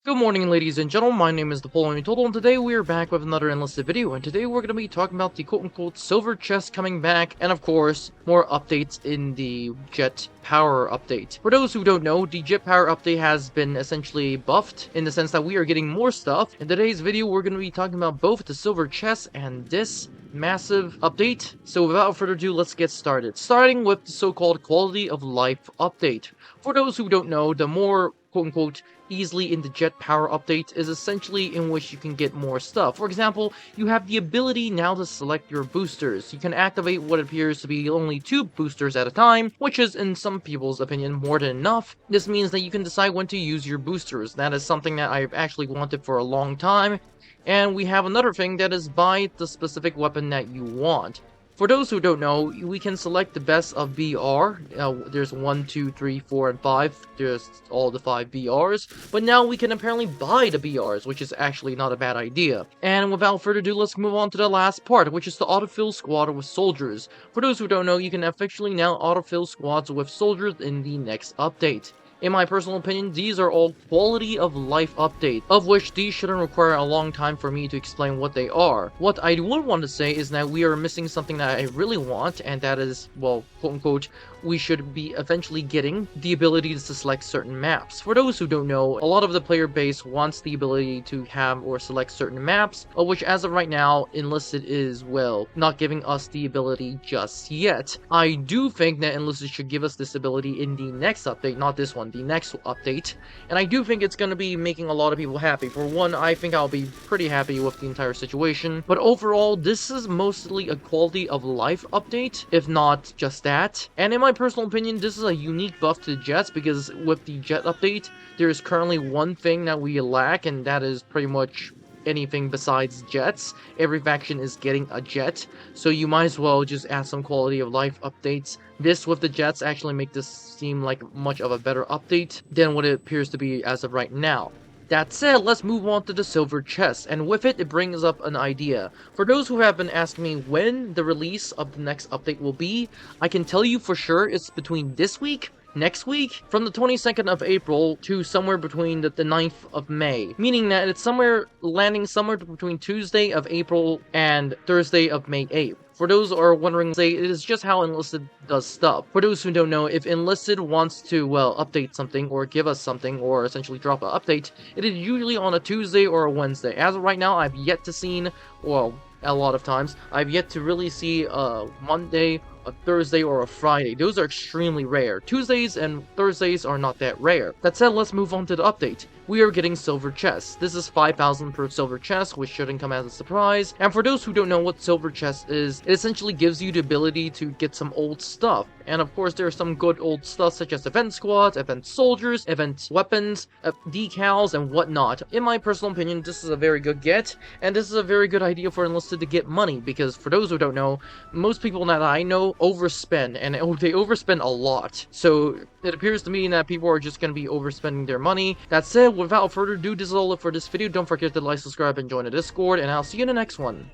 Good morning, ladies and gentlemen. My name is Napoleon, and today we are back with another Enlisted video, and today we're going to be talking about the quote-unquote silver chest coming back, and of course, more updates in the jet power update. For those who don't know, the jet power update has been essentially buffed, in the sense that we are getting more stuff. In today's video, we're going to be talking about both the silver chest and this massive update. So without further ado, let's get started. Starting with the so-called quality of life update. For those who don't know, the more quote-unquote easily in the jet power update is essentially in which you can get more stuff. For example, you have the ability now to select your boosters. You can activate what appears to be only 2 boosters at a time, which is in some people's opinion more than enough. This means that you can decide when to use your boosters. That is something that I've actually wanted for a long time. And we have another thing that is buy the specific weapon that you want. For those who don't know, we can select the best of BR. There's 1, 2, 3, 4, and 5. There's all the 5 BRs. But now we can apparently buy the BRs, which is actually not a bad idea. And without further ado, let's move on to the last part, which is the Autofill Squad with soldiers. For those who don't know, you can officially now autofill squads with soldiers in the next update. In my personal opinion, these are all quality of life updates, of which these shouldn't require a long time for me to explain what they are. What I would want to say is that we are missing something that I really want, and that is, well, quote-unquote, we should be eventually getting the ability to select certain maps. For those who don't know, a lot of the player base wants the ability to have or select certain maps, of which as of right now, Enlisted is, well, not giving us the ability just yet. I do think that Enlisted should give us this ability in the next update, not this one, the next update, and I do think it's going to be making a lot of people happy. For one, I think I'll be pretty happy with the entire situation, but overall, this is mostly a quality of life update, if not just that. And in my personal opinion, this is a unique buff to the jets, because with the jet update, there is currently one thing that we lack, and that is pretty much anything besides jets. Every faction is getting a jet, so you might as well just add some quality of life updates. This with the jets actually make this seem like much of a better update than what it appears to be as of right now. That said, let's move on to the silver chest, and with it, it brings up an idea. For those who have been asking me when the release of the next update will be, I can tell you for sure it's between this week, next week, from the 22nd of April to somewhere between the 9th of May, meaning that it's landing somewhere between Tuesday of April and Thursday of May 8th. For those who are wondering, it is just how Enlisted does stuff. For those who don't know, if Enlisted wants to, well, update something or give us something or essentially drop an update, it is usually on a Tuesday or a Wednesday. As of right now, I've yet to see, well, a lot of times, I've yet to really see a Monday, a Thursday, or a Friday. Those are extremely rare. Tuesdays and Thursdays are not that rare. That said, let's move on to the update. We are getting silver chests. This is 5,000 per silver chest, which shouldn't come as a surprise. And for those who don't know what silver chest is, it essentially gives you the ability to get some old stuff. And of course, there's some good old stuff such as event squads, event soldiers, event weapons, decals, and whatnot. In my personal opinion, this is a very good get, and this is a very good idea for Enlisted to get money, because for those who don't know, most people that I know overspend, and they overspend a lot. So it appears to me that people are just going to be overspending their money. That said, without further ado, this is all it for this video. Don't forget to like, subscribe, and join the Discord, and I'll see you in the next one.